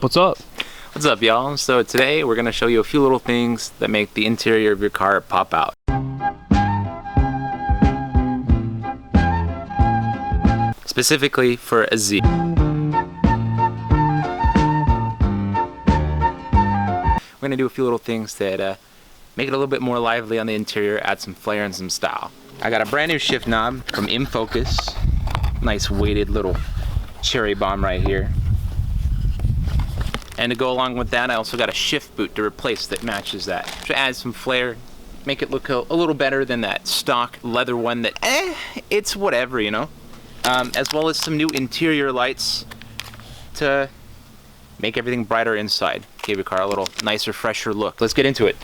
What's up? What's up, y'all? So today we're gonna show you a few little things that make the interior of your car pop out. Specifically for a Z. We're gonna do a few little things that make it a little bit more lively on the interior, add some flair and some style. I got a brand new shift knob from In Focus. Nice weighted little cherry bomb right here. And to go along with that, I also got a shift boot to replace that matches that. To add some flair, make it look a little better than that stock leather one that, it's whatever, you know? As well as some new interior lights to make everything brighter inside. Give your car a little nicer, fresher look. Let's get into it.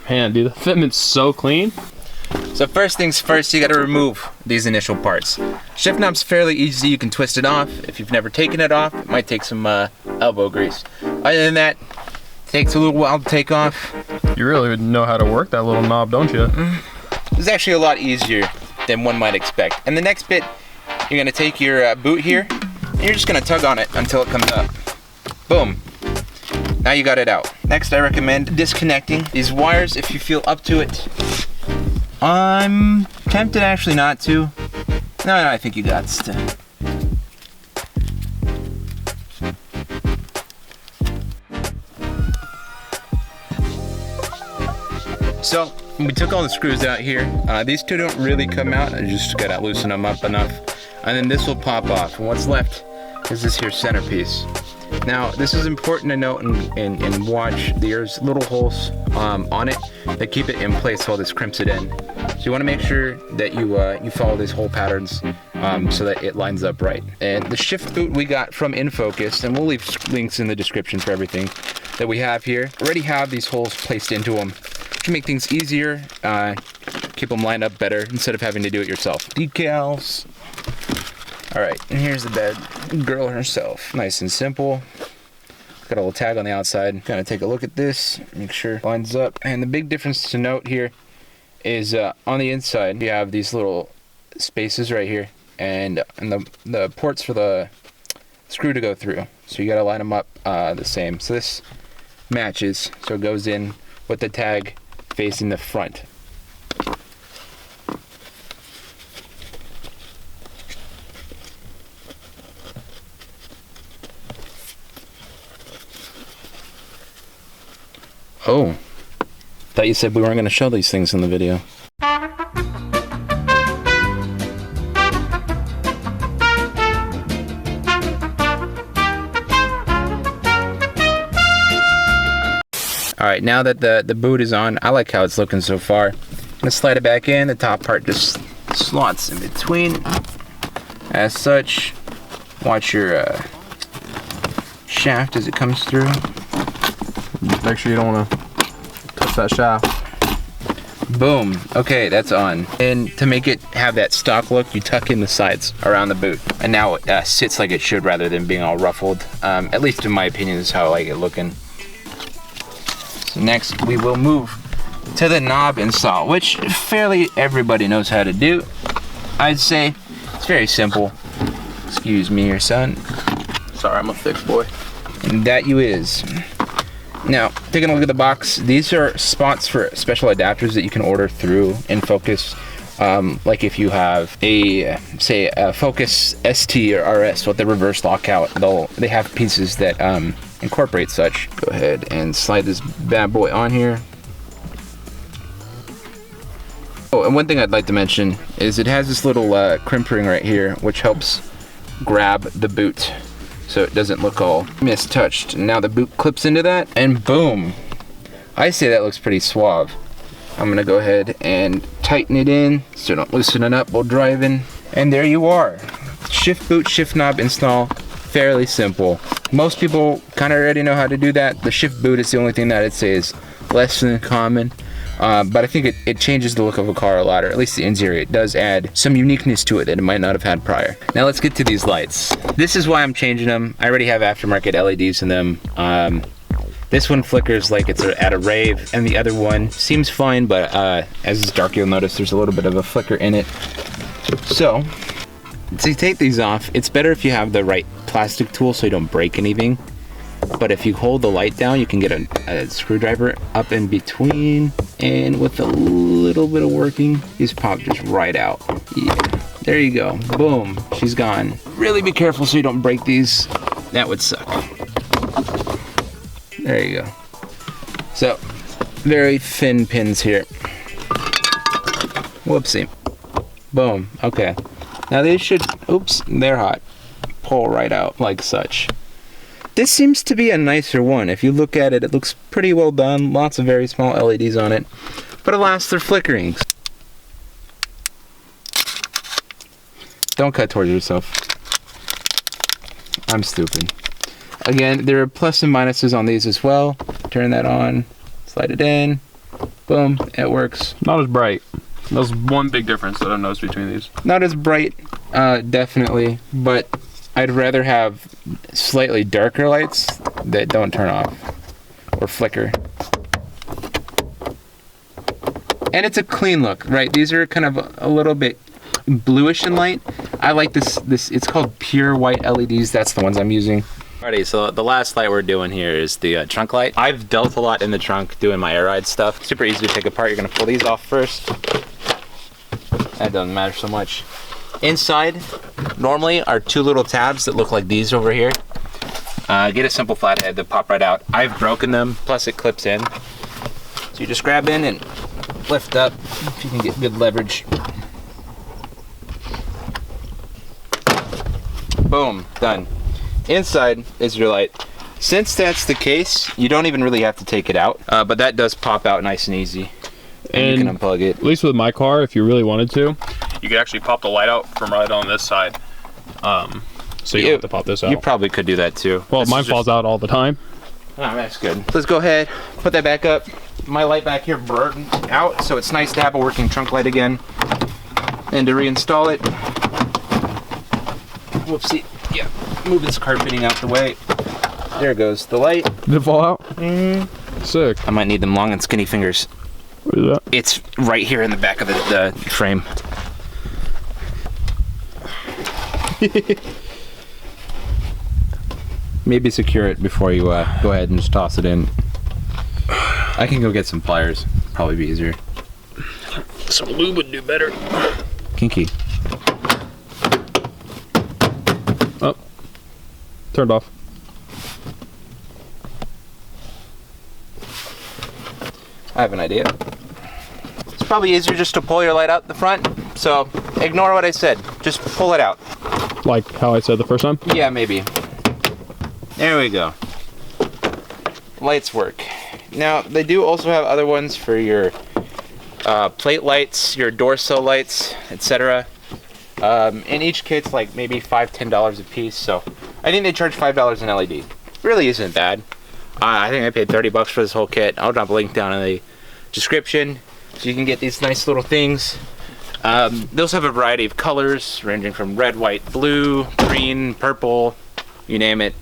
Man, dude, the fitment's so clean. So first things first, you gotta remove these initial parts. Shift knob's fairly easy, you can twist it off. If you've never taken it off, it might take some elbow grease. Other than that, it takes a little while to take off. You really would know how to work that little knob, don't you? It's actually a lot easier than one might expect. And the next bit, you're gonna take your boot here, and you're just gonna tug on it until it comes up. Boom. Now you got it out. Next, I recommend disconnecting these wires if you feel up to it. I'm tempted actually not to. No, I think you got to. So we took all the screws out here. These two don't really come out. I just gotta loosen them up enough. And then this will pop off. And what's left is this here centerpiece. Now, this is important to note and watch. There's little holes on it that keep it in place while this crimps it in. So you want to make sure that you follow these hole patterns so that it lines up right. And the shift boot we got from In Focus, and we'll leave links in the description for everything that we have here, already have these holes placed into them to make things easier, keep them lined up better instead of having to do it yourself. Decals. All right, and here's the bad girl herself. Nice and simple. Got a little tag on the outside. Gonna take a look at this, make sure it lines up. And the big difference to note here is on the inside, you have these little spaces right here, and the ports for the screw to go through. So you gotta line them up the same. So this matches, so it goes in with the tag facing the front. Oh, thought you said we weren't going to show these things in the video. Alright, now that the boot is on, I like how it's looking so far. I'm going to slide it back in. The top part just slots in between. As such, watch your shaft as it comes through. Make sure you don't want to touch that shaft. Boom. Okay, that's on. And to make it have that stock look, you tuck in the sides around the boot. And now it sits like it should rather than being all ruffled. At least in my opinion, this is how I like it looking. So next, we will move to the knob install, which fairly everybody knows how to do. I'd say it's very simple. Excuse me here, son. Sorry, I'm a thick boy. And that you is. Now, taking a look at the box, these are spots for special adapters that you can order through In Focus. Like if you have say a Focus ST or RS with the reverse lockout, they have pieces that incorporate such. Go ahead and slide this bad boy on here. Oh, and one thing I'd like to mention is it has this little crimp ring right here, which helps grab the boot so it doesn't look all mistouched. Now the boot clips into that, and boom. I say that looks pretty suave. I'm gonna go ahead and tighten it in so don't loosen it up while driving. And there you are. Shift boot, shift knob install, fairly simple. Most people kind of already know how to do that. The shift boot is the only thing that I'd say is less than common. But I think it changes the look of a car a lot, or at least the interior. It does add some uniqueness to it that it might not have had prior. Now let's get to these lights. This is why I'm changing them. I already have aftermarket LEDs in them. This one flickers like it's at a rave, and the other one seems fine, but as it's dark, you'll notice there's a little bit of a flicker in it. So, to take these off, it's better if you have the right plastic tool so you don't break anything. But if you hold the light down, you can get a screwdriver up in between, and with a little bit of working, these pop just right out. Yeah, there you go. Boom, she's gone. Really be careful so you don't break these. That would suck. There you go. So, very thin pins here. Whoopsie. Boom, okay. Now these should, oops, they're hot. Pull right out like such. This seems to be a nicer one. If you look at it, it looks pretty well done. Lots of very small LEDs on it. But alas, they're flickering. Don't cut towards yourself. I'm stupid. Again, there are plus and minuses on these as well. Turn that on, slide it in, boom, it works. Not as bright. That's one big difference that I've noticed between these. Not as bright, definitely, but I'd rather have slightly darker lights that don't turn off or flicker. And it's a clean look, right? These are kind of a little bit bluish in light. I like this, it's called pure white LEDs. That's the ones I'm using. Alrighty, so the last light we're doing here is the trunk light. I've dealt a lot in the trunk doing my air ride stuff. Super easy to take apart. You're gonna pull these off first. That doesn't matter so much. Inside, normally, are two little tabs that look like these over here. Get a simple flathead that pop right out. I've broken them, plus it clips in. So you just grab in and lift up if you can get good leverage. Boom, done. Inside is your light. Since that's the case, you don't even really have to take it out, but that does pop out nice and easy. And you can unplug it. At least with my car, if you really wanted to, you could actually pop the light out from right on this side. So you don't have to pop this out. You probably could do that too. Well, mine falls out all the time. Oh, that's good. Let's go ahead, put that back up. My light back here burned out, so it's nice to have a working trunk light again. And to reinstall it, whoopsie, yeah, move this carpeting out the way. There goes the light. Did it fall out? Mm-hmm. Sick. I might need them long and skinny fingers. What is that? It's right here in the back of the frame. Maybe secure it before you go ahead and just toss it in. I can go get some pliers. Probably be easier. Some lube would do better. Kinky. Oh. Turned off. I have an idea. It's probably easier just to pull your light out the front. So ignore what I said. Just pull it out. Like how I said the first time? Yeah, maybe. There we go. Lights work. Now, they do also have other ones for your plate lights, your door sill lights, etc. In each kit's like maybe $5–10 a piece, so I think they charge $5 an LED. Really isn't bad. I think I paid 30 bucks for this whole kit. I'll drop a link down in the description so you can get these nice little things. They also have a variety of colors ranging from red, white, blue, green, purple, you name it.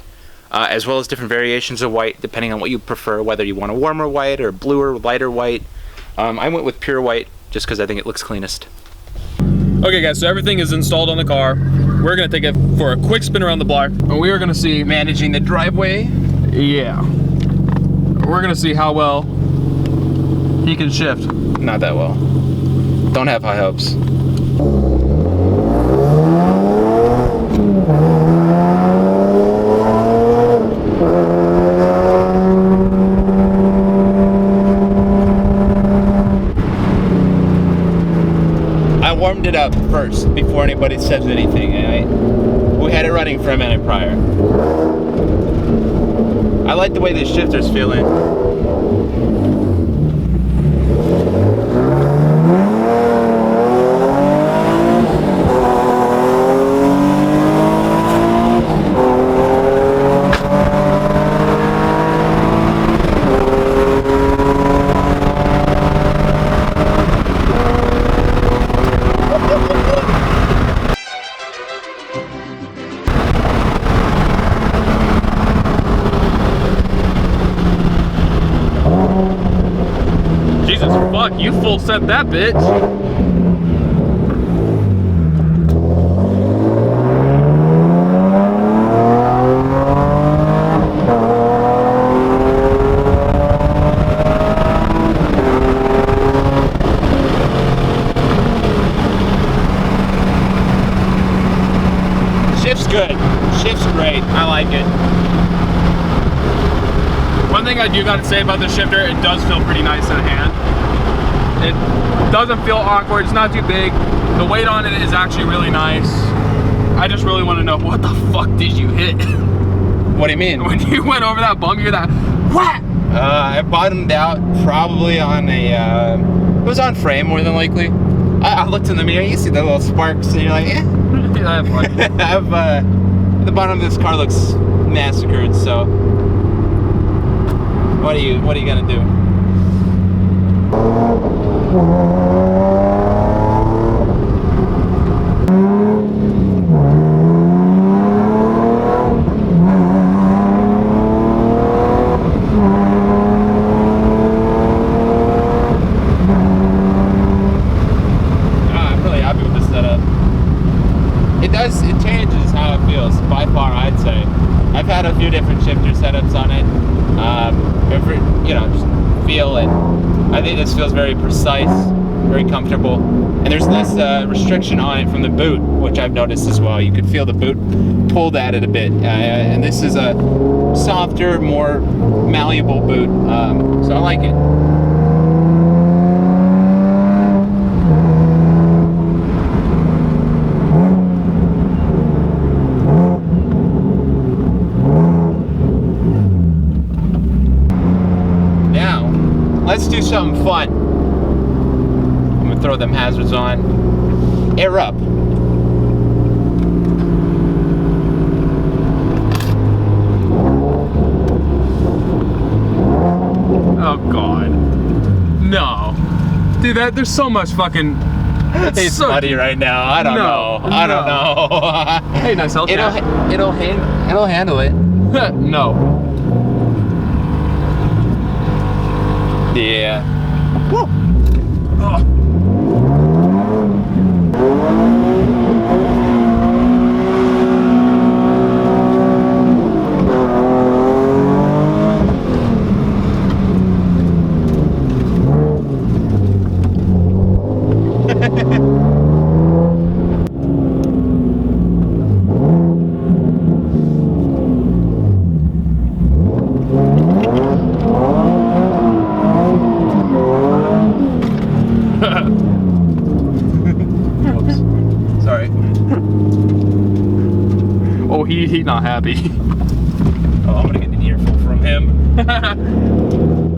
As well as different variations of white depending on what you prefer, whether you want a warmer white or bluer, lighter white. I went with pure white just because I think it looks cleanest. Okay guys, so everything is installed on the car. We're gonna take it for a quick spin around the block, and we are gonna see Managing the driveway. Yeah. We're gonna see how well he can shift. Not that well. Don't have high hopes. I warmed it up first before anybody says anything, and we had it running for a minute prior. I like the way this shifter's feeling. fuck, you full set that bitch. Shift's good. Shift's great. I like it. One thing I do gotta say about the shifter, it does feel pretty nice in the hand. It doesn't feel awkward, it's not too big. The weight on it is actually really nice. I just really want to know, what the fuck did you hit? What do you mean? When you went over that bump, you hear that whack? I bottomed out probably on a, it was on frame more than likely. I looked in the mirror, you see the little sparks, and you're like, eh. Yeah, fuck. The bottom of this car looks massacred, so what are you gonna do? I'm really happy with this setup. It changes how it feels by far, I'd say. I've had a few different shifter setups on it. Just feel it. I think this feels very precise, very comfortable, and there's less restriction on it from the boot, which I've noticed as well. You could feel the boot pulled at it a bit, and this is a softer, more malleable boot, so I like it. Let's do something fun. I'm gonna throw them hazards on. Air up. Oh god. No. Dude, there's so much fucking... It's so muddy right now. I don't know. I don't know. Hey, nice Hellcat. It'll handle it. No. Yeah. Woo. Oh. Sorry. Oh, he not happy. Oh, I'm gonna get an earful from him.